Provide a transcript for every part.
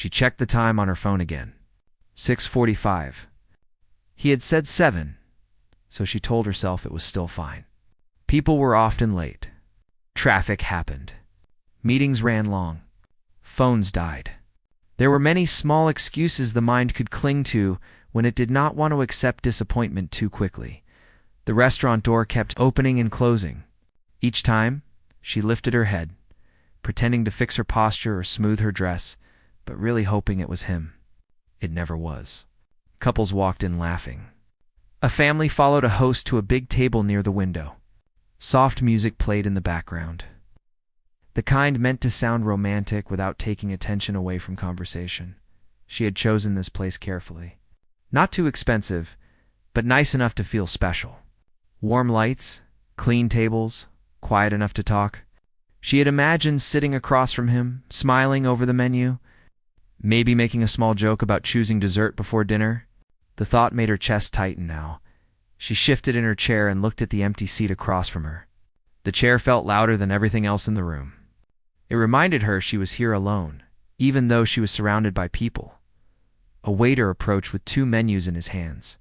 She checked the time on her phone again. 6:45. He had said 7, so she told herself it was still fine. People were often late. Traffic happened. Meetings ran long. Phones died. There were many small excuses the mind could cling to when it did not want to accept disappointment too quickly. The restaurant door kept opening and closing. Each time, she lifted her head, pretending to fix her posture or smooth her dress, but really hoping it was him. It never was. Couples walked in laughing. A family followed a host to a big table near the window. Soft music played in the background. The kind meant to sound romantic without taking attention away from conversation. She had chosen this place carefully. Not too expensive, but nice enough to feel special. Warm lights, clean tables, quiet enough to talk. She had imagined sitting across from him, smiling over the menu, maybe making a small joke about choosing dessert before dinner. The thought made her chest tighten now. She shifted in her chair and looked at the empty seat across from her. The chair felt louder than everything else in the room. It reminded her she was here alone, even though she was surrounded by people. A waiter approached with 2 menus in his hands,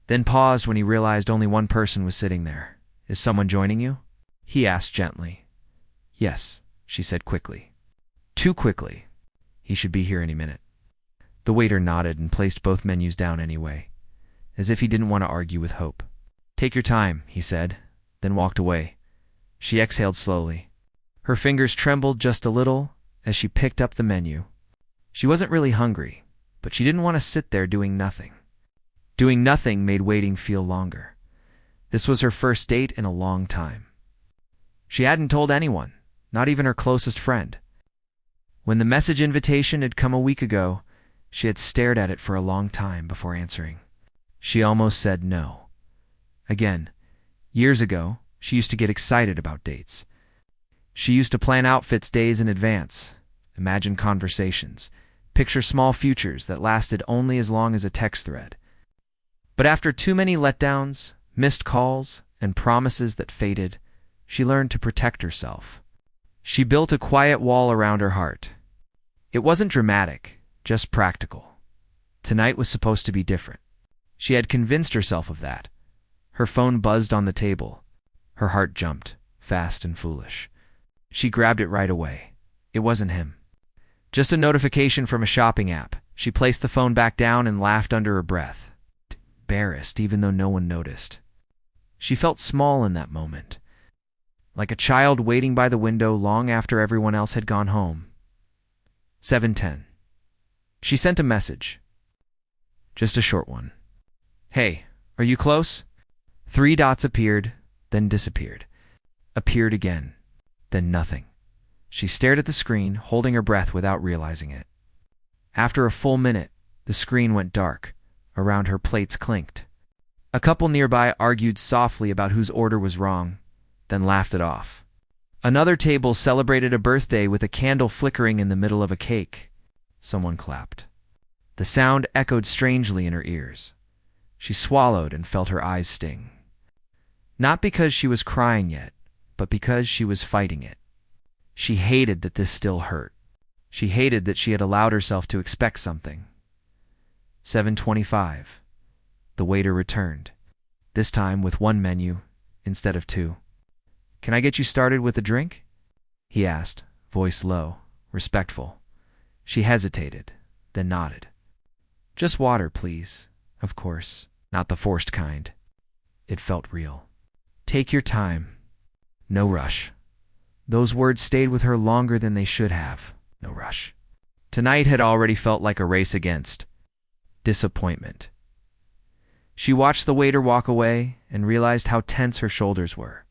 then paused when he realized only one person was sitting there. "Is someone joining you?" he asked gently. "Yes," she said quickly. Too quickly. He should be here any minute. The waiter nodded and placed both menus down anyway, as if he didn't want to argue with hope. "Take your time," he said, then walked away. She exhaled slowly. Her fingers trembled just a little as she picked up the menu. She wasn't really hungry, but she didn't want to sit there doing nothing. Doing nothing made waiting feel longer. This was her first date in a long time. She hadn't told anyone, not even her closest friend. When the message invitation had come a week ago, she had stared at it for a long time before answering. She almost said no. Again, years ago, she used to get excited about dates. She used to plan outfits days in advance, imagine conversations, picture small futures that lasted only as long as a text thread. But after too many letdowns, missed calls, and promises that faded, she learned to protect herself. She built a quiet wall around her heart. It wasn't dramatic, just practical. Tonight was supposed to be different. She had convinced herself of that. Her phone buzzed on the table. Her heart jumped, fast and foolish. She grabbed it right away. It wasn't him. Just a notification from a shopping app. She placed the phone back down and laughed under her breath, embarrassed even though no one noticed. She felt small in that moment, like a child waiting by the window long after everyone else had gone home. 7:10. She sent a message. Just a short one. "Hey, are you close?" 3 dots appeared, then disappeared. Appeared again, then nothing. She stared at the screen, holding her breath without realizing it. After a full minute, the screen went dark. Around her, plates clinked. A couple nearby argued softly about whose order was wrong, then laughed it off. Another table celebrated a birthday with a candle flickering in the middle of a cake. Someone clapped. The sound echoed strangely in her ears. She swallowed and felt her eyes sting. Not because she was crying yet, but because she was fighting it. She hated that this still hurt. She hated that she had allowed herself to expect something. 7:25. The waiter returned, this time with 1 menu instead of 2. "Can I get you started with a drink?" he asked, voice low, respectful. She hesitated, then nodded. "Just water, please. Of course, not the forced kind." It felt real. "Take your time. No rush." Those words stayed with her longer than they should have. No rush. Tonight had already felt like a race against disappointment. She watched the waiter walk away and realized how tense her shoulders were.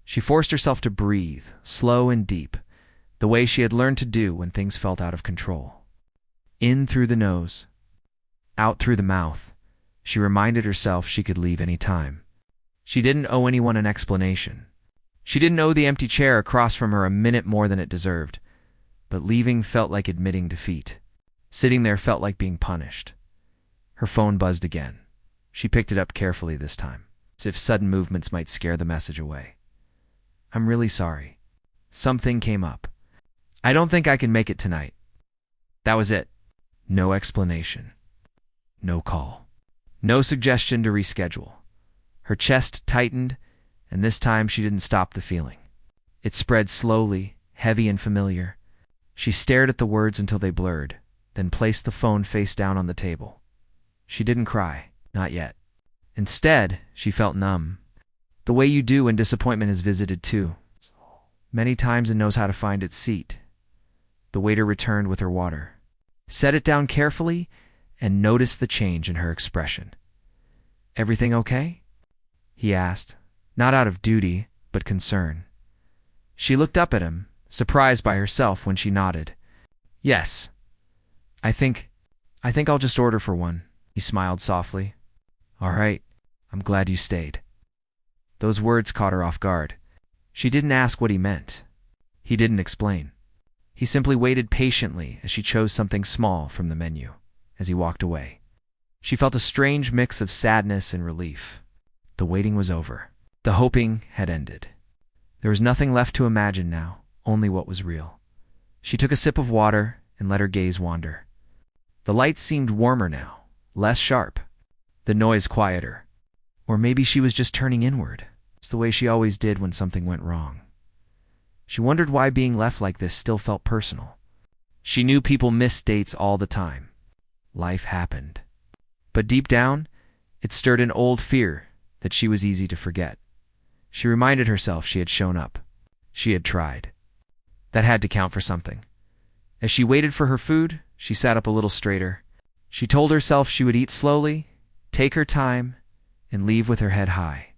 She forced herself to breathe, slow and deep, the way she had learned to do when things felt out of control. In through the nose, out through the mouth. She reminded herself she could leave any time. She didn't owe anyone an explanation. She didn't owe the empty chair across from her a minute more than it deserved. But leaving felt like admitting defeat. Sitting there felt like being punished. Her phone buzzed again. She picked it up carefully this time, as if sudden movements might scare the message away. "I'm really sorry. Something came up. I don't think I can make it tonight." That was it. No explanation. No call. No suggestion to reschedule. Her chest tightened, and this time she didn't stop the feeling. It spread slowly, heavy and familiar. She stared at the words until they blurred, then placed the phone face down on the table. She didn't cry, not yet. Instead, she felt numb, the way you do when disappointment has visited too. Many times and knows how to find its seat. The waiter returned with her water. Set it down carefully and noticed the change in her expression. "Everything okay?" he asked, not out of duty, but concern. She looked up at him, surprised by herself when she nodded. "Yes. I think I'll just order for one," he smiled softly. "All right. I'm glad you stayed." Those words caught her off guard. She didn't ask what he meant. He didn't explain. He simply waited patiently as she chose something small from the menu. As he walked away, she felt a strange mix of sadness and relief. The waiting was over. The hoping had ended. There was nothing left to imagine now, only what was real. She took a sip of water and let her gaze wander. The light seemed warmer now, less sharp. The noise quieter. Or maybe she was just turning inward. It's the way she always did when something went wrong. She wondered why being left like this still felt personal. She knew people missed dates all the time. Life happened. But deep down, it stirred an old fear that she was easy to forget. She reminded herself she had shown up. She had tried. That had to count for something. As she waited for her food, she sat up a little straighter. She told herself she would eat slowly, take her time, and leave with her head high.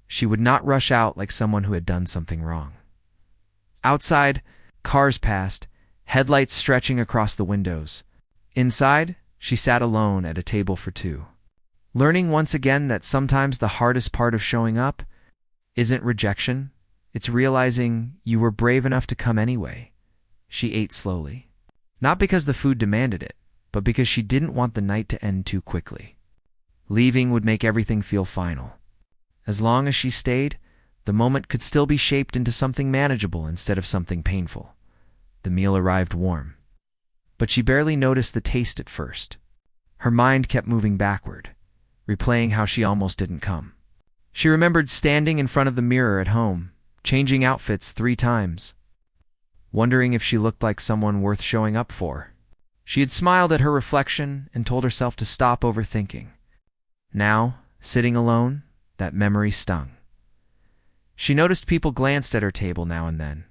She would not rush out like someone who had done something wrong. Outside, cars passed, headlights stretching across the windows. Inside, she sat alone at a table for two. Learning once again that sometimes the hardest part of showing up isn't rejection, it's realizing you were brave enough to come anyway. She ate slowly. Not because the food demanded it, but because she didn't want the night to end too quickly. Leaving would make everything feel final. As long as she stayed, the moment could still be shaped into something manageable instead of something painful. The meal arrived warm. But she barely noticed the taste at first. Her mind kept moving backward, replaying how she almost didn't come. She remembered standing in front of the mirror at home, changing outfits 3 times, wondering if she looked like someone worth showing up for. She had smiled at her reflection and told herself to stop overthinking. Now, sitting alone, that memory stung. She noticed people glanced at her table now and then.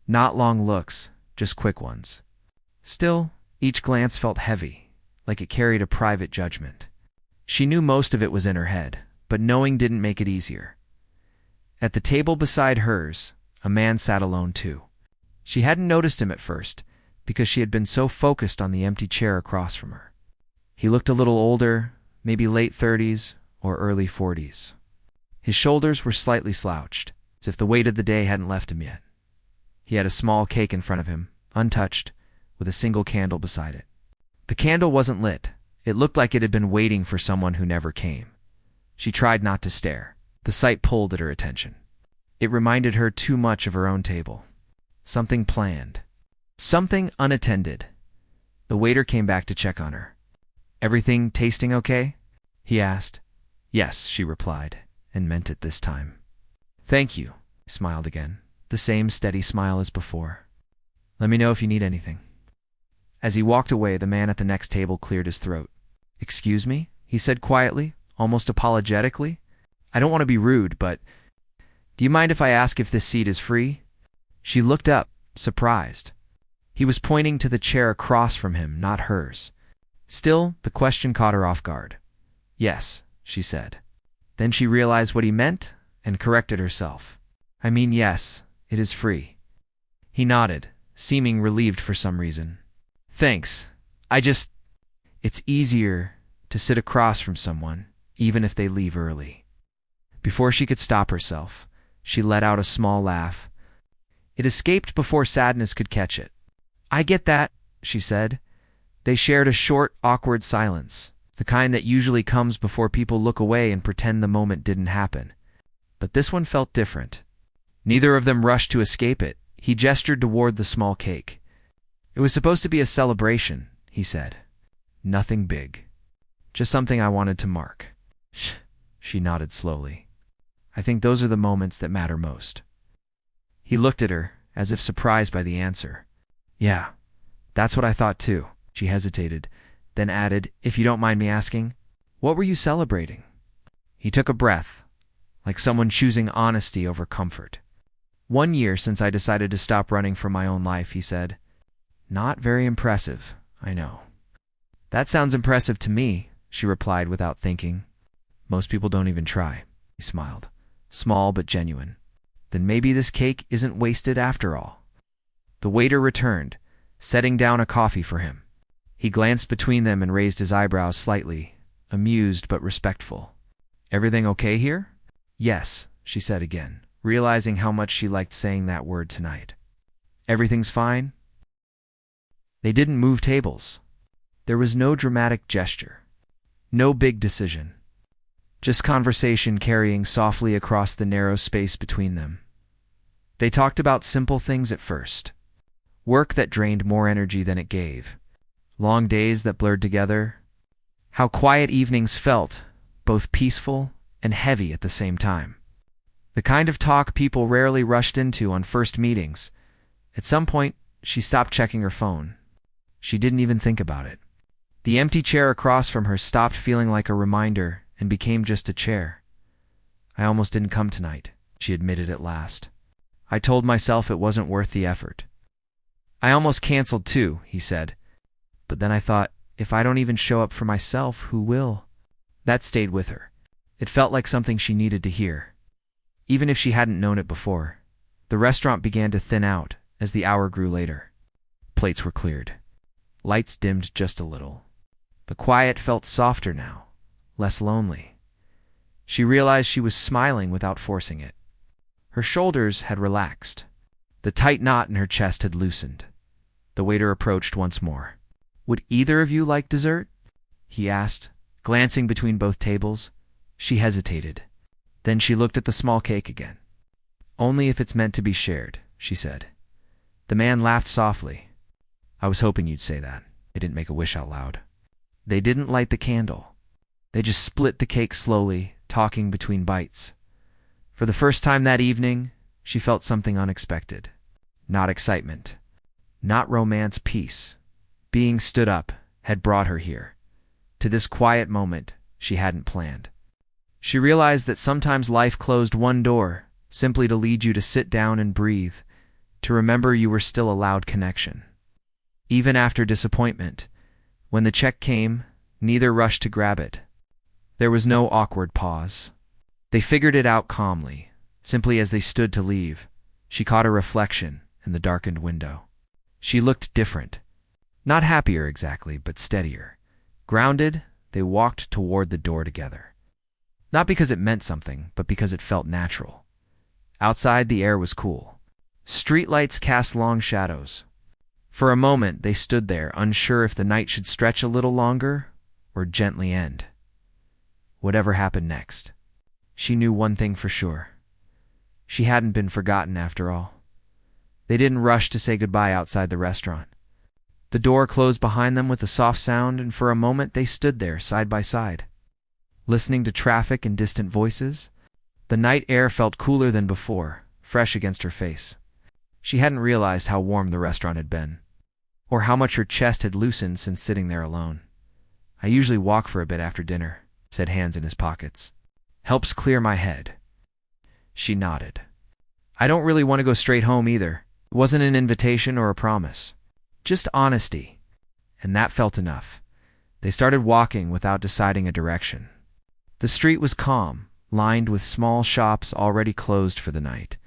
Not long looks, just quick ones. Still, each glance felt heavy, like it carried a private judgment. She knew most of it was in her head, but knowing didn't make it easier. At the table beside hers, a man sat alone too. She hadn't noticed him at first, because she had been so focused on the empty chair across from her. He looked a little older, maybe late 30s or early 40s. His shoulders were slightly slouched, as if the weight of the day hadn't left him yet. He had a small cake in front of him, untouched, with a single candle beside it. The candle wasn't lit. It looked like it had been waiting for someone who never came. She tried not to stare. The sight pulled at her attention. It reminded her too much of her own table. Something planned. Something unattended. The waiter came back to check on her. "Everything tasting okay?" he asked. "Yes," she replied, and meant it this time. "Thank you," he smiled again, the same steady smile as before. "Let me know if you need anything." As he walked away, the man at the next table cleared his throat. "Excuse me?" he said quietly, almost apologetically. "I don't want to be rude, but do you mind if I ask if this seat is free?" She looked up, surprised. He was pointing to the chair across from him, not hers. Still, the question caught her off guard. "Yes," she said. Then she realized what he meant and corrected herself. "I mean, yes, it is free." He nodded, seeming relieved for some reason. "Thanks. It's easier to sit across from someone, even if they leave early." Before she could stop herself, she let out a small laugh. It escaped before sadness could catch it. "I get that," she said. They shared a short, awkward silence, the kind that usually comes before people look away and pretend the moment didn't happen. But this one felt different. Neither of them rushed to escape it. He gestured toward the small cake. "It was supposed to be a celebration," he said. Nothing big. Just something I wanted to mark. She nodded slowly. I think those are the moments that matter most. He looked at her, as if surprised by the answer. Yeah, that's what I thought too. She hesitated, then added, if you don't mind me asking, what were you celebrating? He took a breath, like someone choosing honesty over comfort. 1 year since I decided to stop running for my own life, he said. Not very impressive, I know. That sounds impressive to me, she replied without thinking. Most people don't even try. He smiled, small but genuine. Then maybe this cake isn't wasted after all. The waiter returned, setting down a coffee for him. He glanced between them and raised his eyebrows slightly, amused but respectful. Everything okay here? Yes, she said again, realizing how much she liked saying that word tonight. Everything's fine? They didn't move tables. There was no dramatic gesture. No big decision. Just conversation carrying softly across the narrow space between them. They talked about simple things at first. Work that drained more energy than it gave. Long days that blurred together. How quiet evenings felt, both peaceful and heavy at the same time. The kind of talk people rarely rushed into on first meetings. At some point, she stopped checking her phone. She didn't even think about it. The empty chair across from her stopped feeling like a reminder and became just a chair. I almost didn't come tonight, she admitted at last. I told myself it wasn't worth the effort. I almost canceled too, he said. But then I thought, if I don't even show up for myself, who will? That stayed with her. It felt like something she needed to hear. Even if she hadn't known it before. The restaurant began to thin out as the hour grew later. Plates were cleared. Lights dimmed just a little. The quiet felt softer now, less lonely. She realized she was smiling without forcing it. Her shoulders had relaxed. The tight knot in her chest had loosened. The waiter approached once more. Would either of you like dessert? He asked, glancing between both tables. She hesitated. Then she looked at the small cake again. Only if it's meant to be shared, she said. The man laughed softly. I was hoping you'd say that. They didn't make a wish out loud. They didn't light the candle. They just split the cake slowly, talking between bites. For the first time that evening, she felt something unexpected. Not excitement. Not romance, peace. Being stood up had brought her here. To this quiet moment she hadn't planned. She realized that sometimes life closed one door, simply to lead you to sit down and breathe, to remember you were still allowed connection. Even after disappointment, when the check came, neither rushed to grab it. There was no awkward pause. They figured it out calmly. Simply as they stood to leave, she caught a reflection in the darkened window. She looked different. Not happier exactly, but steadier. Grounded, they walked toward the door together. Not because it meant something, but because it felt natural. Outside, the air was cool. Streetlights cast long shadows. For a moment, they stood there, unsure if the night should stretch a little longer or gently end. Whatever happened next, she knew one thing for sure. She hadn't been forgotten after all. They didn't rush to say goodbye outside the restaurant. The door closed behind them with a soft sound, and for a moment they stood there side by side, listening to traffic and distant voices. The night air felt cooler than before, fresh against her face. She hadn't realized how warm the restaurant had been, or how much her chest had loosened since sitting there alone. I usually walk for a bit after dinner, said, hands in his pockets. Helps clear my head. She nodded. I don't really want to go straight home either. It wasn't an invitation or a promise. Just honesty. And that felt enough. They started walking without deciding a direction. The street was calm, lined with small shops already closed for the night.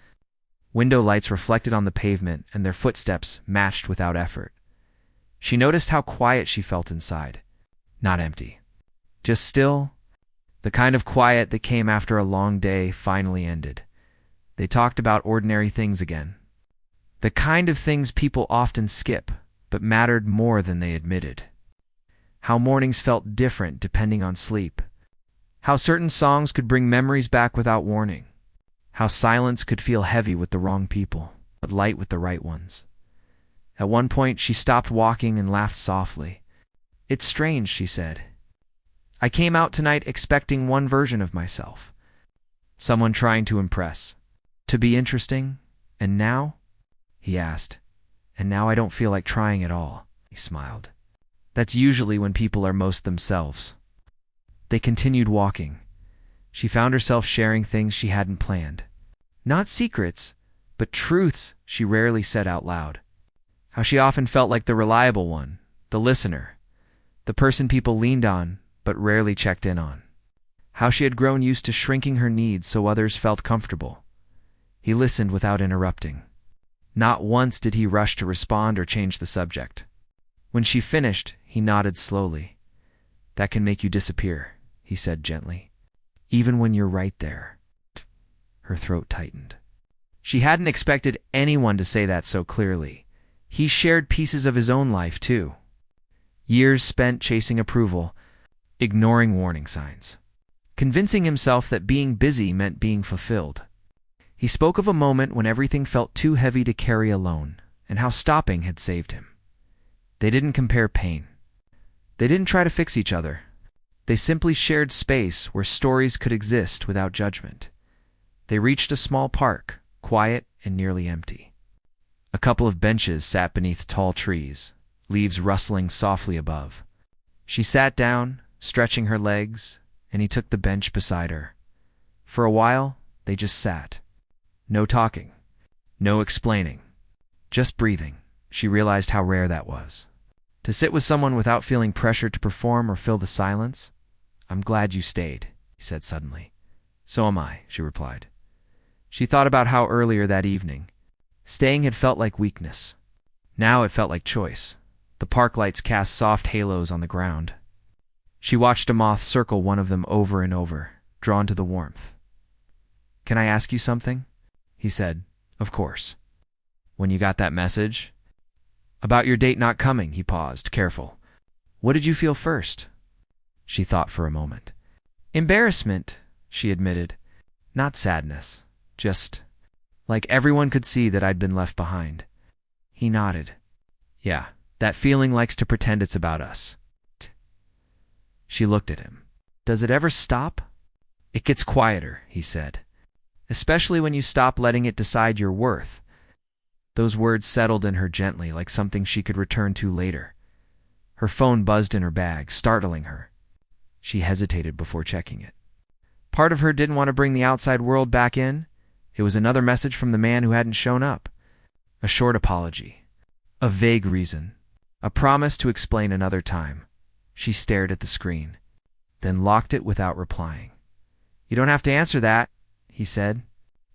Window lights reflected on the pavement, and their footsteps matched without effort. She noticed how quiet she felt inside. Not empty. Just still. The kind of quiet that came after a long day finally ended. They talked about ordinary things again. The kind of things people often skip, but mattered more than they admitted. How mornings felt different depending on sleep. How certain songs could bring memories back without warning. How silence could feel heavy with the wrong people, but light with the right ones. At one point, she stopped walking and laughed softly. It's strange, she said. I came out tonight expecting one version of myself. Someone trying to impress, to be interesting, and now? He asked. And now I don't feel like trying at all. He smiled. That's usually when people are most themselves. They continued walking. She found herself sharing things she hadn't planned. Not secrets, but truths she rarely said out loud. How she often felt like the reliable one, the listener, the person people leaned on but rarely checked in on. How she had grown used to shrinking her needs so others felt comfortable. He listened without interrupting. Not once did he rush to respond or change the subject. When she finished, he nodded slowly. That can make you disappear, he said gently. Even when you're right there. Her throat tightened. She hadn't expected anyone to say that so clearly. He shared pieces of his own life, too. Years spent chasing approval, ignoring warning signs, convincing himself that being busy meant being fulfilled. He spoke of a moment when everything felt too heavy to carry alone, and how stopping had saved him. They didn't compare pain. They didn't try to fix each other. They simply shared space where stories could exist without judgment. They reached a small park, quiet and nearly empty. A couple of benches sat beneath tall trees, leaves rustling softly above. She sat down, stretching her legs, and he took the bench beside her. For a while, they just sat. No talking, no explaining, just breathing. She realized how rare that was. To sit with someone without feeling pressure to perform or fill the silence. I'm glad you stayed, he said suddenly. So am I, she replied. She thought about how earlier that evening, staying had felt like weakness. Now it felt like choice. The park lights cast soft halos on the ground. She watched a moth circle one of them over and over, drawn to the warmth. Can I ask you something? He said, Of course. When you got that message? About your date not coming, he paused, careful. What did you feel first? She thought for a moment. Embarrassment, she admitted. Not sadness. Just like everyone could see that I'd been left behind. He nodded. Yeah, that feeling likes to pretend it's about us. She looked at him. Does it ever stop? It gets quieter, he said. Especially when you stop letting it decide your worth. Those words settled in her gently, like something she could return to later. Her phone buzzed in her bag, startling her. She hesitated before checking it. Part of her didn't want to bring the outside world back in. It was another message from the man who hadn't shown up. A short apology. A vague reason. A promise to explain another time. She stared at the screen, then locked it without replying. You don't have to answer that, he said,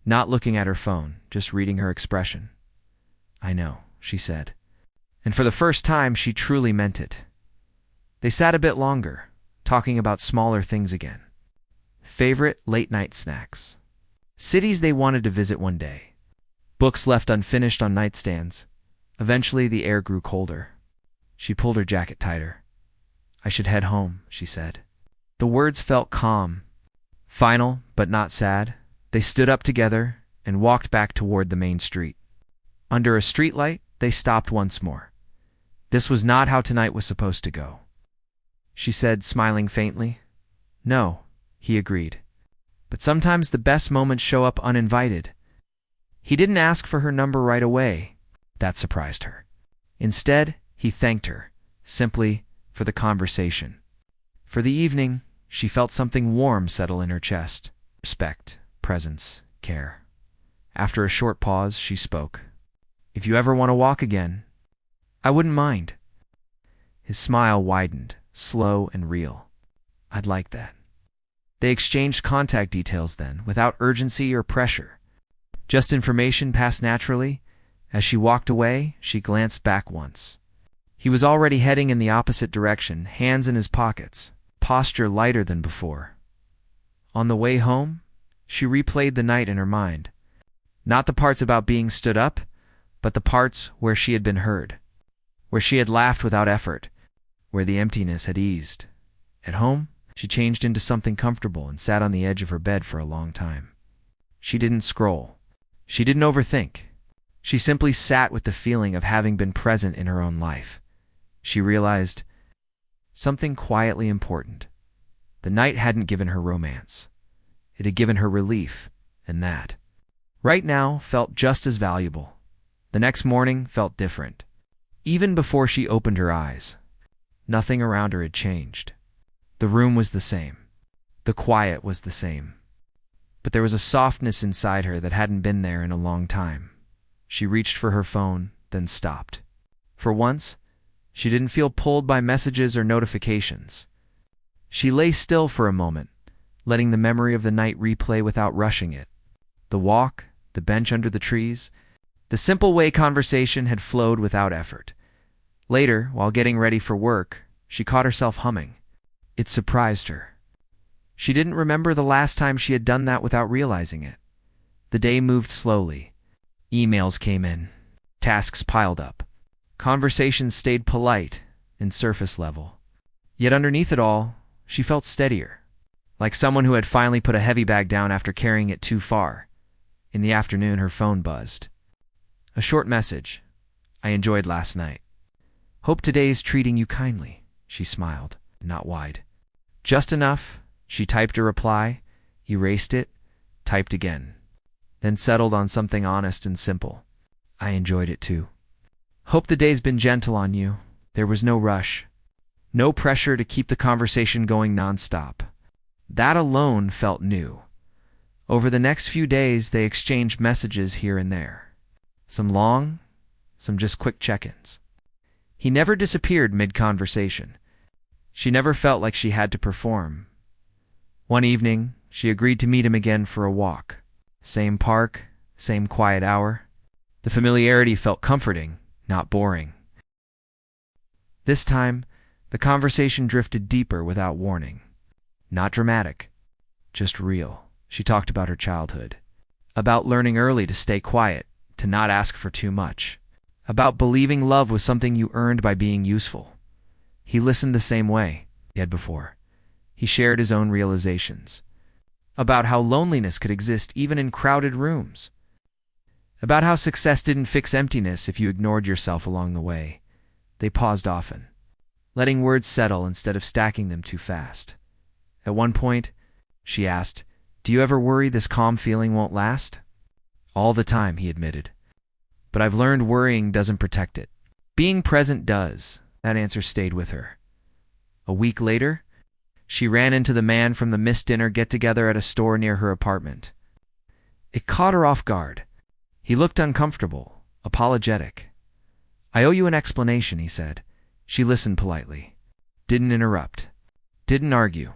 not looking at her phone, just reading her expression. I know, she said. And for the first time, she truly meant it. They sat a bit longer, talking about smaller things again. Favorite late-night snacks. Cities they wanted to visit one day. Books left unfinished on nightstands. Eventually, the air grew colder. She pulled her jacket tighter. I should head home, she said. The words felt calm, final but not sad. They stood up together and walked back toward the main street. Under a streetlight, they stopped once more. This was not how tonight was supposed to go. She said, smiling faintly. No, he agreed. But sometimes the best moments show up uninvited. He didn't ask for her number right away. That surprised her. Instead, he thanked her, simply, for the conversation. For the evening, she felt something warm settle in her chest. Respect, presence, care. After a short pause, she spoke. If you ever want to walk again, I wouldn't mind. His smile widened, slow and real. I'd like that. They exchanged contact details then, without urgency or pressure. Just information passed naturally. As she walked away, she glanced back once. He was already heading in the opposite direction, hands in his pockets, posture lighter than before. On the way home, she replayed the night in her mind. Not the parts about being stood up, but the parts where she had been heard, where she had laughed without effort, where the emptiness had eased. At home, she changed into something comfortable and sat on the edge of her bed for a long time. She didn't scroll. She didn't overthink. She simply sat with the feeling of having been present in her own life. She realized, something quietly important. The night hadn't given her romance. It had given her relief, and that, right now, felt just as valuable. The next morning felt different. Even before she opened her eyes, nothing around her had changed. The room was the same. The quiet was the same. But there was a softness inside her that hadn't been there in a long time. She reached for her phone, then stopped. For once, she didn't feel pulled by messages or notifications. She lay still for a moment, letting the memory of the night replay without rushing it. The walk, the bench under the trees, the simple way conversation had flowed without effort. Later, while getting ready for work, she caught herself humming. It surprised her. She didn't remember the last time she had done that without realizing it. The day moved slowly. Emails came in. Tasks piled up. Conversations stayed polite and surface level. Yet underneath it all, she felt steadier, like someone who had finally put a heavy bag down after carrying it too far. In the afternoon, her phone buzzed. A short message. I enjoyed last night. Hope today's treating you kindly. She smiled, not wide. Just enough. She typed a reply, erased it, typed again, then settled on something honest and simple. I enjoyed it too. Hope the day's been gentle on you. There was no rush. No pressure to keep the conversation going nonstop. That alone felt new. Over the next few days, they exchanged messages here and there. Some long, some just quick check-ins. He never disappeared mid-conversation. She never felt like she had to perform. One evening, she agreed to meet him again for a walk. Same park, same quiet hour. The familiarity felt comforting, not boring. This time, the conversation drifted deeper without warning. Not dramatic, just real. She talked about her childhood, about learning early to stay quiet, to not ask for too much, about believing love was something you earned by being useful. He listened the same way he had before. He shared his own realizations, about how loneliness could exist even in crowded rooms, about how success didn't fix emptiness if you ignored yourself along the way. They paused often, letting words settle instead of stacking them too fast. At one point, she asked, "Do you ever worry this calm feeling won't last?" All the time, he admitted. But I've learned worrying doesn't protect it. Being present does. That answer stayed with her. A week later, she ran into the man from the missed dinner get-together at a store near her apartment. It caught her off guard. He looked uncomfortable, apologetic. I owe you an explanation, he said. She listened politely. Didn't interrupt. Didn't argue.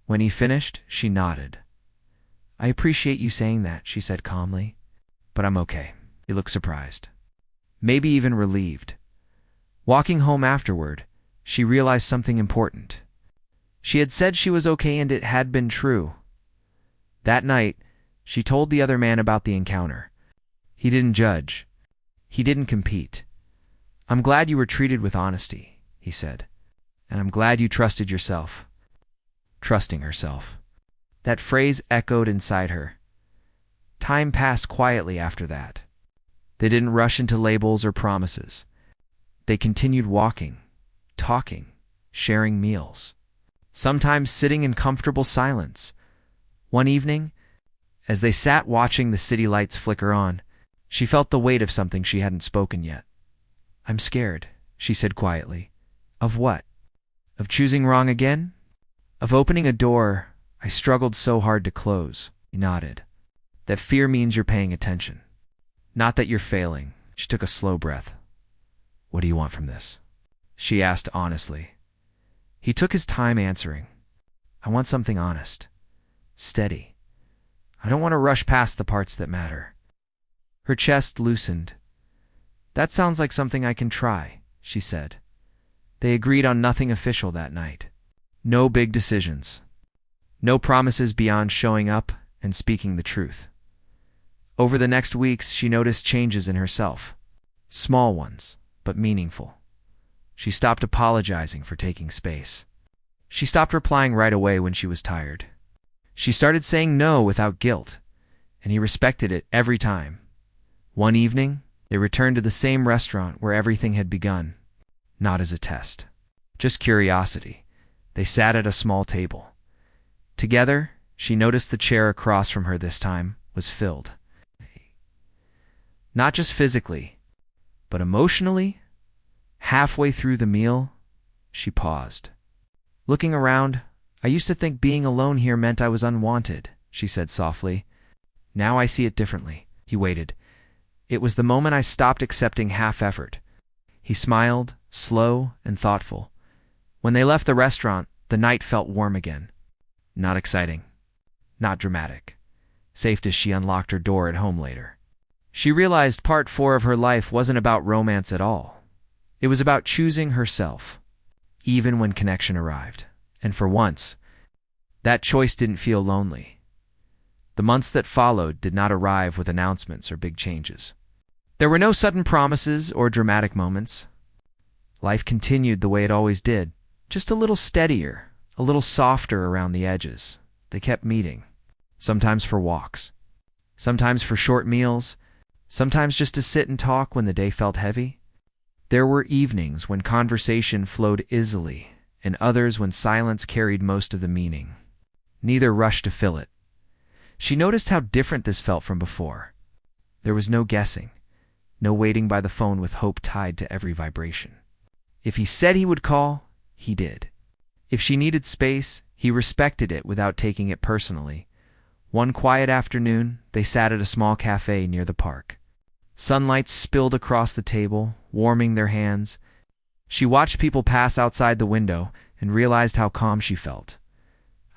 When he finished, she nodded. I appreciate you saying that, she said calmly. But I'm okay. He looked surprised. Maybe even relieved. Walking home afterward, she realized something important. She had said she was okay and it had been true. That night, she told the other man about the encounter. He didn't judge. He didn't compete. I'm glad you were treated with honesty, he said. And I'm glad you trusted yourself. Trusting herself. That phrase echoed inside her. Time passed quietly after that. They didn't rush into labels or promises. They continued walking, talking, sharing meals. Sometimes sitting in comfortable silence. One evening, as they sat watching the city lights flicker on, she felt the weight of something she hadn't spoken yet. I'm scared, she said quietly. Of what? Of choosing wrong again? Of opening a door I struggled so hard to close. He nodded. That fear means you're paying attention. Not that you're failing. She took a slow breath. What do you want from this? She asked honestly. He took his time answering. I want something honest. Steady. I don't want to rush past the parts that matter. Her chest loosened. That sounds like something I can try, she said. They agreed on nothing official that night. No big decisions. No promises beyond showing up and speaking the truth. Over the next weeks, she noticed changes in herself. Small ones, but meaningful. She stopped apologizing for taking space. She stopped replying right away when she was tired. She started saying no without guilt, and he respected it every time. One evening, they returned to the same restaurant where everything had begun, not as a test, just curiosity. They sat at a small table. Together, she noticed the chair across from her this time was filled. Not just physically, but emotionally. Halfway through the meal, she paused. Looking around, I used to think being alone here meant I was unwanted, she said softly. Now I see it differently. He waited. It was the moment I stopped accepting half effort. He smiled, slow and thoughtful. When they left the restaurant, the night felt warm again. Not exciting. Not dramatic. Safe as she unlocked her door at home later. She realized part 4 of her life wasn't about romance at all. It was about choosing herself, even when connection arrived. And for once, that choice didn't feel lonely. The months that followed did not arrive with announcements or big changes. There were no sudden promises or dramatic moments. Life continued the way it always did, just a little steadier, a little softer around the edges. They kept meeting, sometimes for walks, sometimes for short meals, sometimes just to sit and talk when the day felt heavy. There were evenings when conversation flowed easily, and others when silence carried most of the meaning. Neither rushed to fill it. She noticed how different this felt from before. There was no guessing, no waiting by the phone with hope tied to every vibration. If he said he would call, he did. If she needed space, he respected it without taking it personally. One quiet afternoon, they sat at a small cafe near the park. Sunlight spilled across the table, warming their hands. She watched people pass outside the window and realized how calm she felt.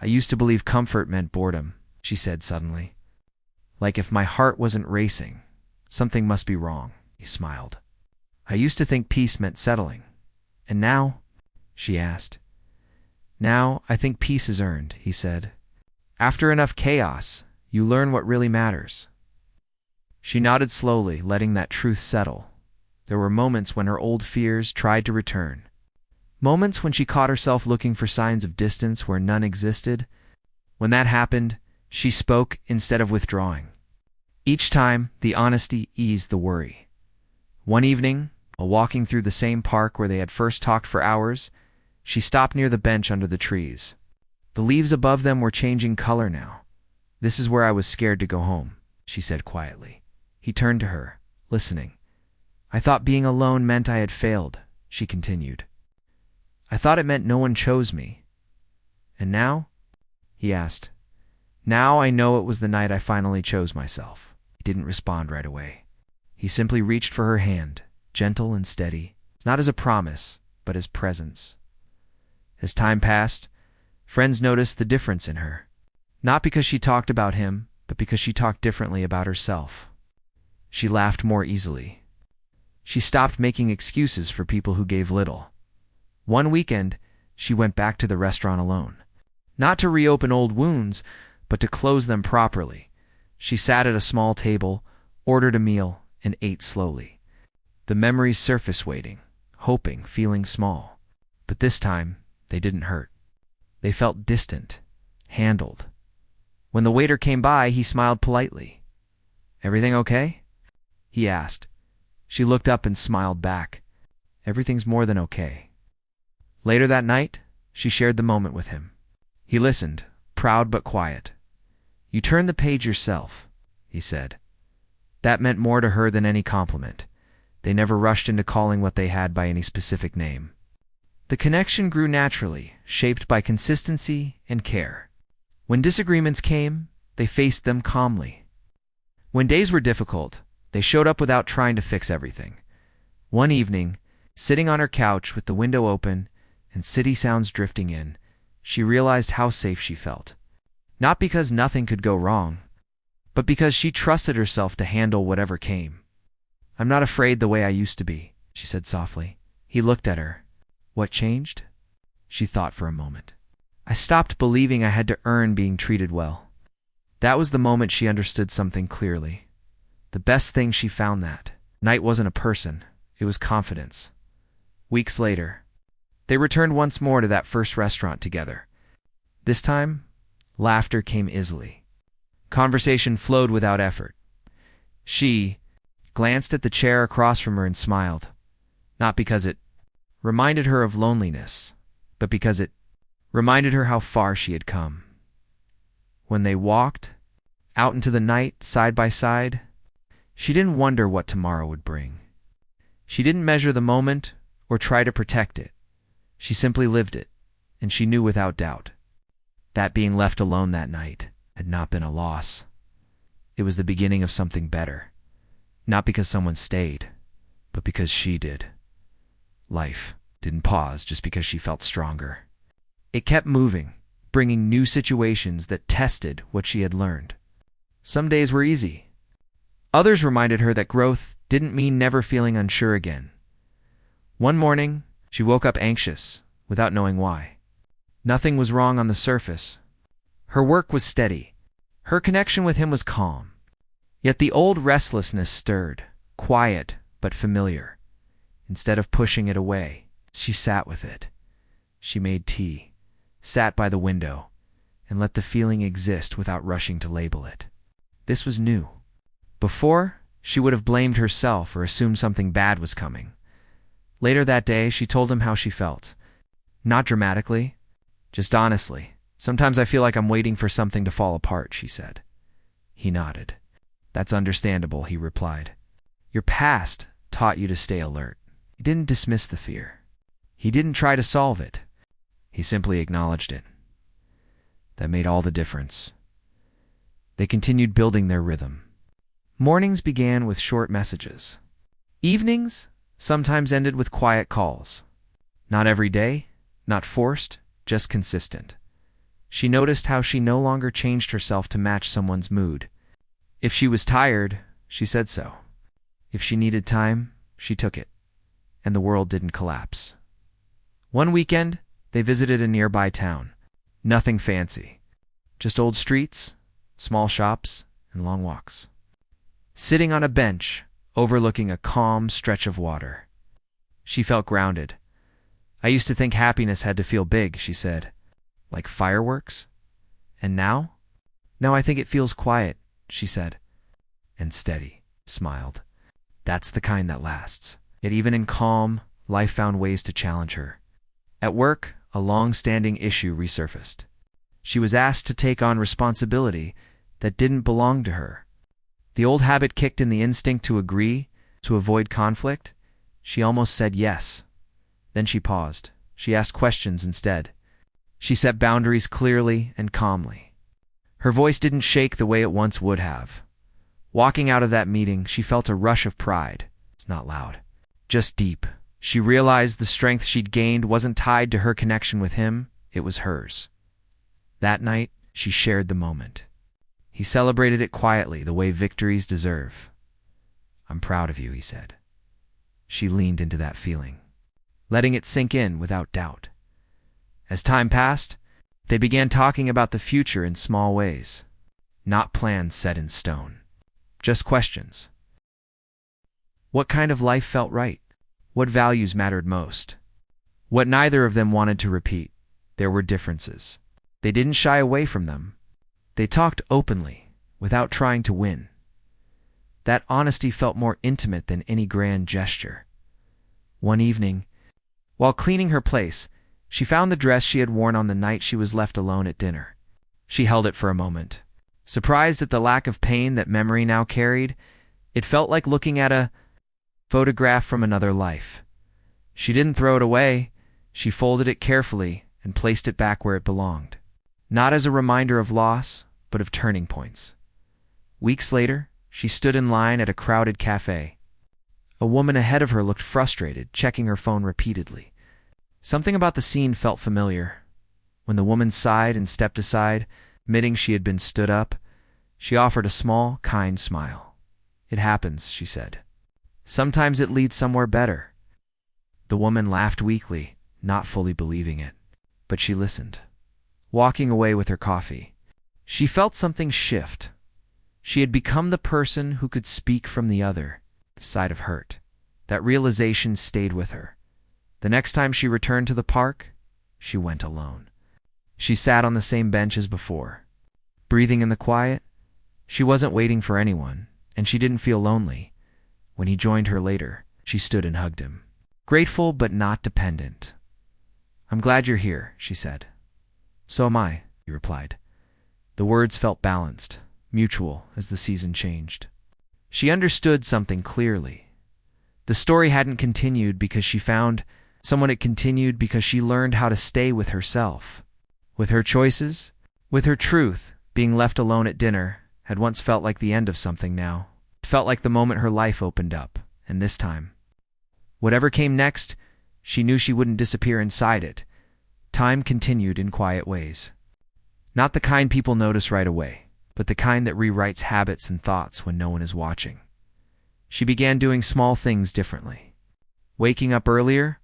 I used to believe comfort meant boredom, she said suddenly. Like if my heart wasn't racing, something must be wrong, he smiled. I used to think peace meant settling. And now? She asked. Now I think peace is earned, he said. After enough chaos, you learn what really matters. She nodded slowly, letting that truth settle. There were moments when her old fears tried to return. Moments when she caught herself looking for signs of distance where none existed. When that happened, she spoke instead of withdrawing. Each time, the honesty eased the worry. One evening, while walking through the same park where they had first talked for hours, she stopped near the bench under the trees. The leaves above them were changing color now. This is where I was scared to go home, she said quietly. He turned to her, listening. I thought being alone meant I had failed, she continued. I thought it meant no one chose me. And now? He asked. Now I know it was the night I finally chose myself. He didn't respond right away. He simply reached for her hand, gentle and steady, not as a promise, but as presence. As time passed, friends noticed the difference in her. Not because she talked about him, but because she talked differently about herself. She laughed more easily. She stopped making excuses for people who gave little. One weekend, she went back to the restaurant alone. Not to reopen old wounds, but to close them properly. She sat at a small table, ordered a meal, and ate slowly. The memories surfaced waiting, hoping, feeling small. But this time, they didn't hurt. They felt distant, handled. When the waiter came by, he smiled politely. Everything okay? He asked. She looked up and smiled back. Everything's more than okay. Later that night, she shared the moment with him. He listened, proud but quiet. You turned the page yourself, he said. That meant more to her than any compliment. They never rushed into calling what they had by any specific name. The connection grew naturally, shaped by consistency and care. When disagreements came, they faced them calmly. When days were difficult, they showed up without trying to fix everything. One evening, sitting on her couch with the window open and city sounds drifting in, she realized how safe she felt. Not because nothing could go wrong, but because she trusted herself to handle whatever came. I'm not afraid the way I used to be, she said softly. He looked at her. What changed? She thought for a moment. I stopped believing I had to earn being treated well. That was the moment she understood something clearly. The best thing she found that night wasn't a person, it was confidence. Weeks later, they returned once more to that first restaurant together. This time, laughter came easily. Conversation flowed without effort. She glanced at the chair across from her and smiled. Not because it reminded her of loneliness, but because it reminded her how far she had come. When they walked out into the night side by side, she didn't wonder what tomorrow would bring. She didn't measure the moment or try to protect it. She simply lived it, and she knew without doubt that being left alone that night had not been a loss. It was the beginning of something better, not because someone stayed, but because she did. Life didn't pause just because she felt stronger. It kept moving, bringing new situations that tested what she had learned. Some days were easy. Others reminded her that growth didn't mean never feeling unsure again. One morning, she woke up anxious, without knowing why. Nothing was wrong on the surface. Her work was steady. Her connection with him was calm. Yet the old restlessness stirred, quiet but familiar. Instead of pushing it away, she sat with it. She made tea, sat by the window, and let the feeling exist without rushing to label it. This was new. Before, she would have blamed herself or assumed something bad was coming. Later that day, she told him how she felt. Not dramatically, just honestly. "Sometimes I feel like I'm waiting for something to fall apart," she said. He nodded. "That's understandable," he replied. "Your past taught you to stay alert." He didn't dismiss the fear. He didn't try to solve it. He simply acknowledged it. That made all the difference. They continued building their rhythm. Mornings began with short messages. Evenings sometimes ended with quiet calls. Not every day, not forced, just consistent. She noticed how she no longer changed herself to match someone's mood. If she was tired, she said so. If she needed time, she took it. And the world didn't collapse. One weekend, they visited a nearby town. Nothing fancy. Just old streets, small shops, and long walks. Sitting on a bench, overlooking a calm stretch of water, she felt grounded. "I used to think happiness had to feel big," she said. "Like fireworks? And now? Now I think it feels quiet," she said. "And steady," smiled. "That's the kind that lasts." Yet even in calm, life found ways to challenge her. At work, a long-standing issue resurfaced. She was asked to take on responsibility that didn't belong to her. The old habit kicked in, the instinct to agree, to avoid conflict. She almost said yes. Then she paused. She asked questions instead. She set boundaries clearly and calmly. Her voice didn't shake the way it once would have. Walking out of that meeting, she felt a rush of pride. It's not loud, just deep. She realized the strength she'd gained wasn't tied to her connection with him, it was hers. That night, she shared the moment. He celebrated it quietly, the way victories deserve. "I'm proud of you," he said. She leaned into that feeling, letting it sink in without doubt. As time passed, they began talking about the future in small ways. Not plans set in stone, just questions. What kind of life felt right? What values mattered most? What neither of them wanted to repeat. There were differences. They didn't shy away from them. They talked openly, without trying to win. That honesty felt more intimate than any grand gesture. One evening, while cleaning her place, she found the dress she had worn on the night she was left alone at dinner. She held it for a moment. Surprised at the lack of pain that memory now carried, it felt like looking at a photograph from another life. She didn't throw it away. She folded it carefully and placed it back where it belonged. Not as a reminder of loss, but of turning points. Weeks later, she stood in line at a crowded cafe. A woman ahead of her looked frustrated, checking her phone repeatedly. Something about the scene felt familiar. When the woman sighed and stepped aside, admitting she had been stood up, she offered a small, kind smile. "It happens," she said. "Sometimes it leads somewhere better." The woman laughed weakly, not fully believing it, but she listened. Walking away with her coffee, she felt something shift. She had become the person who could speak from the other side of hurt. That realization stayed with her. The next time she returned to the park, she went alone. She sat on the same bench as before. Breathing in the quiet, she wasn't waiting for anyone, and she didn't feel lonely. When he joined her later, she stood and hugged him. Grateful but not dependent. "I'm glad you're here," she said. "So am I," he replied. The words felt balanced, mutual, as the season changed. She understood something clearly. The story hadn't continued because she found someone. It continued because she learned how to stay with herself, with her choices, with her truth. Being left alone at dinner had once felt like the end of something. Now it felt like the moment her life opened up, and this time, whatever came next, she knew she wouldn't disappear inside it. Time continued in quiet ways. Not the kind people notice right away, but the kind that rewrites habits and thoughts when no one is watching. She began doing small things differently. Waking up earlier,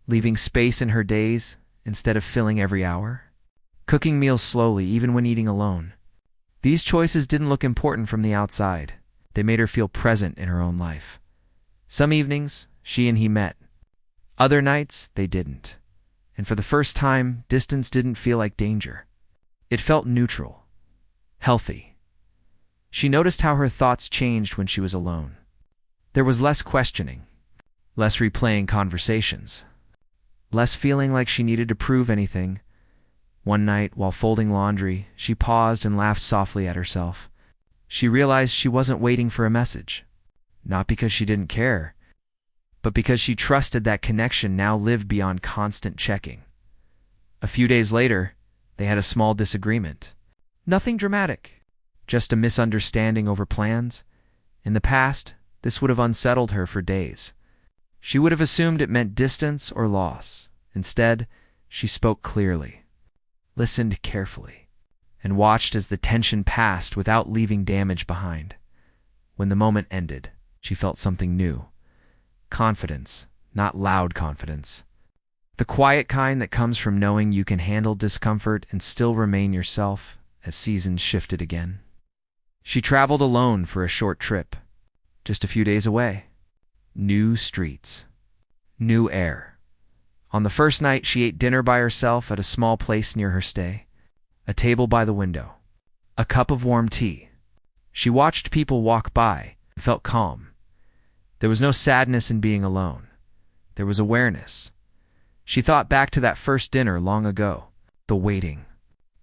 leaving space in her days instead of filling every hour. Cooking meals slowly, even when eating alone. These choices didn't look important from the outside. They made her feel present in her own life. Some evenings, she and he met. Other nights, they didn't. And for the first time, distance didn't feel like danger. It felt neutral, healthy. She noticed how her thoughts changed when she was alone. There was less questioning, less replaying conversations, less feeling like she needed to prove anything. One night, while folding laundry, she paused and laughed softly at herself. She realized she wasn't waiting for a message, not because she didn't care, but because she trusted that connection now lived beyond constant checking. A few days later, they had a small disagreement. Nothing dramatic, just a misunderstanding over plans. In the past, this would have unsettled her for days. She would have assumed it meant distance or loss. Instead, she spoke clearly, listened carefully, and watched as the tension passed without leaving damage behind. When the moment ended, she felt something new. Confidence, not loud confidence. The quiet kind that comes from knowing you can handle discomfort and still remain yourself as seasons shifted again. She traveled alone for a short trip, just a few days away. New streets, new air. On the first night, she ate dinner by herself at a small place near her stay. A table by the window, a cup of warm tea. She watched people walk by and felt calm. There was no sadness in being alone. There was awareness. She thought back to that first dinner long ago. The waiting,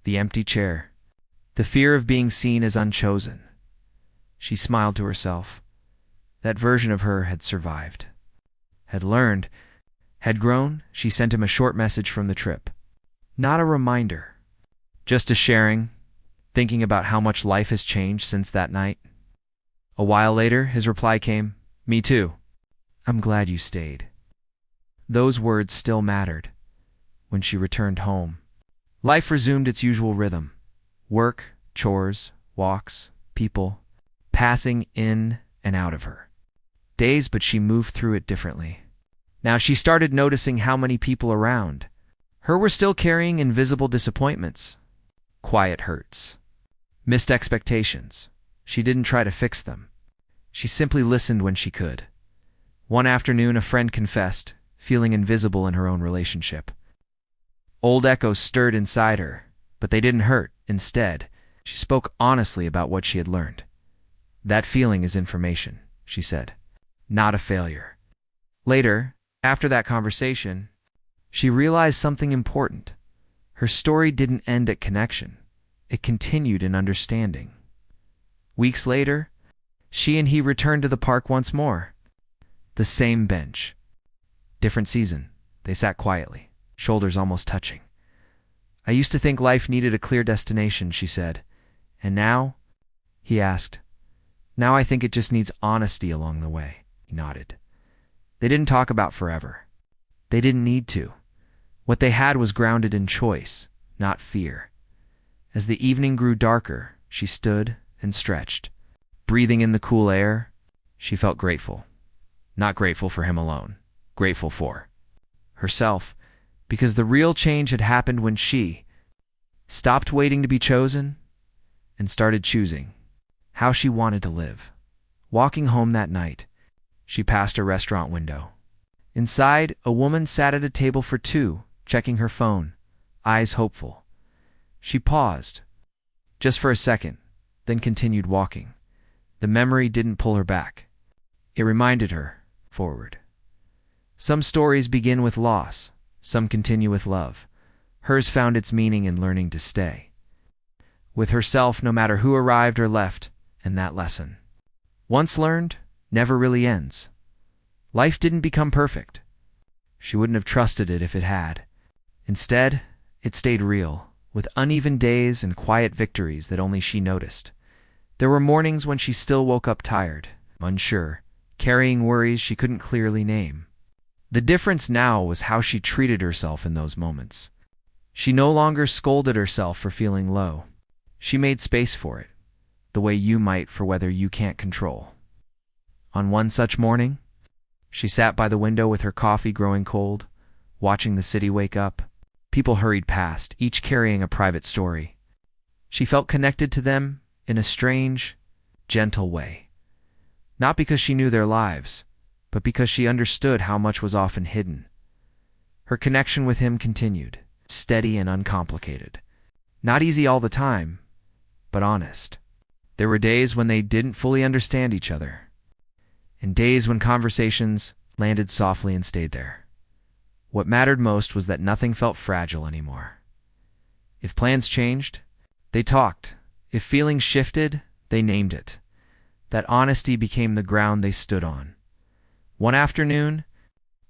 the empty chair, the fear of being seen as unchosen. She smiled to herself. That version of her had survived, had learned, had grown. She sent him a short message from the trip. Not a reminder, just a sharing, thinking about how much life has changed since that night. A while later, his reply came, "Me too. I'm glad you stayed." Those words still mattered. When she returned home, life resumed its usual rhythm. Work, chores, walks, people, passing in and out of her. Days, but she moved through it differently. Now she started noticing how many people around her were still carrying invisible disappointments, quiet hurts, missed expectations. She didn't try to fix them. She simply listened when she could. One afternoon, a friend confessed, feeling invisible in her own relationship. Old echoes stirred inside her, but they didn't hurt. Instead, she spoke honestly about what she had learned. "That feeling is information," she said, "not a failure." Later, after that conversation, she realized something important. Her story didn't end at connection. It continued in understanding. Weeks later, she and he returned to the park once more. The same bench. Different season. They sat quietly, shoulders almost touching. "I used to think life needed a clear destination," she said. "And now?" he asked. "Now I think it just needs honesty along the way." He nodded. They didn't talk about forever. They didn't need to. What they had was grounded in choice, not fear. As the evening grew darker, she stood and stretched. Breathing in the cool air, she felt grateful. Not grateful for him alone. Grateful for herself, because the real change had happened when she stopped waiting to be chosen and started choosing how she wanted to live. Walking home that night, she passed a restaurant window. Inside, a woman sat at a table for two, checking her phone, eyes hopeful. She paused, just for a second, then continued walking. The memory didn't pull her back. It reminded her, forward. Some stories begin with loss, some continue with love. Hers found its meaning in learning to stay with herself no matter who arrived or left, and that lesson, once learned, never really ends. Life didn't become perfect. She wouldn't have trusted it if it had. Instead, it stayed real, with uneven days and quiet victories that only she noticed. There were mornings when she still woke up tired, unsure, carrying worries she couldn't clearly name. The difference now was how she treated herself in those moments. She no longer scolded herself for feeling low. She made space for it, the way you might for weather you can't control. On one such morning, she sat by the window with her coffee growing cold, watching the city wake up. People hurried past, each carrying a private story. She felt connected to them in a strange, gentle way. Not because she knew their lives, but because she understood how much was often hidden. Her connection with him continued, steady and uncomplicated. Not easy all the time, but honest. There were days when they didn't fully understand each other, and days when conversations landed softly and stayed there. What mattered most was that nothing felt fragile anymore. If plans changed, they talked. If feelings shifted, they named it. That honesty became the ground they stood on. One afternoon,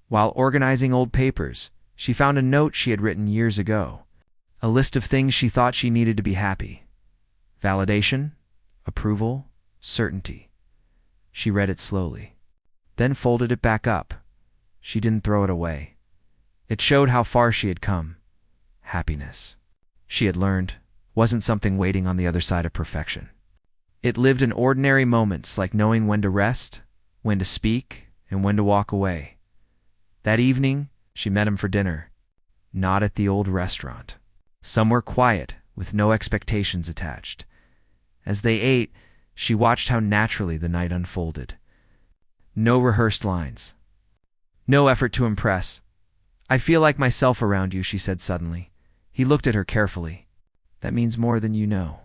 while organizing old papers, she found a note she had written years ago, a list of things she thought she needed to be happy. Validation, approval, certainty. She read it slowly, then folded it back up. She didn't throw it away. It showed how far she had come. Happiness, she had learned, wasn't something waiting on the other side of perfection. It lived in ordinary moments like knowing when to rest, when to speak, and when to walk away. That evening, she met him for dinner, not at the old restaurant. Somewhere quiet, with no expectations attached. As they ate, she watched how naturally the night unfolded. No rehearsed lines. No effort to impress. "I feel like myself around you," she said suddenly. He looked at her carefully. "That means more than you know."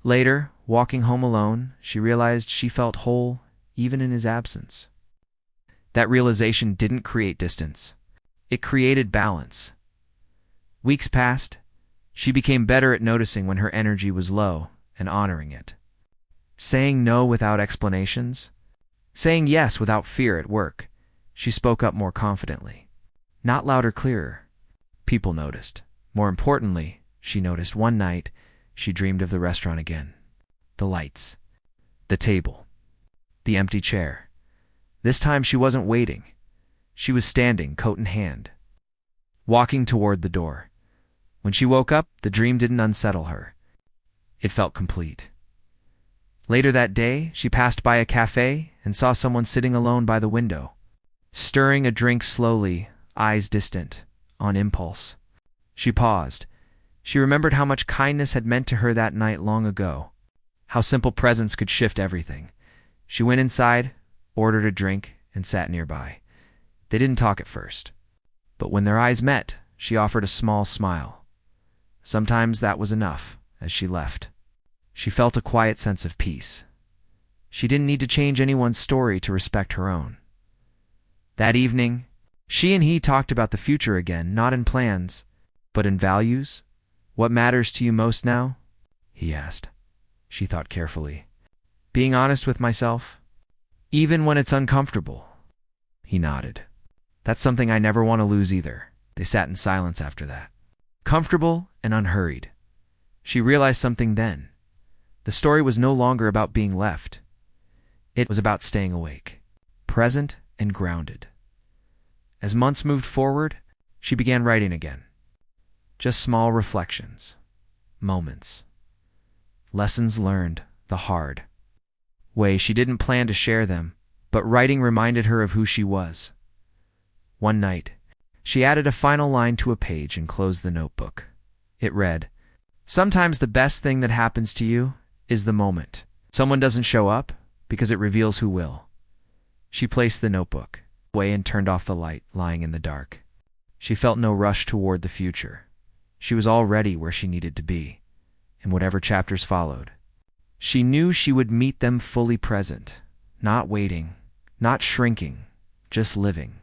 Later, walking home alone, she realized she felt whole even in his absence. That realization didn't create distance. It created balance. Weeks passed. She became better at noticing when her energy was low and honoring it. Saying no without explanations. Saying yes without fear at work. She spoke up more confidently. Not louder, clearer. People noticed. More importantly, she noticed one night she dreamed of the restaurant again. The lights. The table. The empty chair. This time she wasn't waiting. She was standing, coat in hand, walking toward the door. When she woke up, the dream didn't unsettle her. It felt complete. Later that day, she passed by a cafe and saw someone sitting alone by the window, stirring a drink slowly, eyes distant, on impulse. She paused. She remembered how much kindness had meant to her that night long ago, how simple presence could shift everything. She went inside, ordered a drink, and sat nearby. They didn't talk at first, but when their eyes met, she offered a small smile. Sometimes that was enough. As she left, she felt a quiet sense of peace. She didn't need to change anyone's story to respect her own. That evening, she and he talked about the future again, not in plans, but in values. "What matters to you most now?" he asked. She thought carefully. "Being honest with myself, even when it's uncomfortable." He nodded. "That's something I never want to lose either." They sat in silence after that, comfortable and unhurried. She realized something then. The story was no longer about being left. It was about staying awake, present and grounded. As months moved forward, she began writing again. Just small reflections, moments, lessons learned the hard way. She didn't plan to share them, but writing reminded her of who she was. One night, she added a final line to a page and closed the notebook. It read, "Sometimes the best thing that happens to you is the moment someone doesn't show up, because it reveals who will." She placed the notebook away and turned off the light, lying in the dark. She felt no rush toward the future. She was already where she needed to be, in whatever chapters followed. She knew she would meet them fully present, not waiting, not shrinking, just living.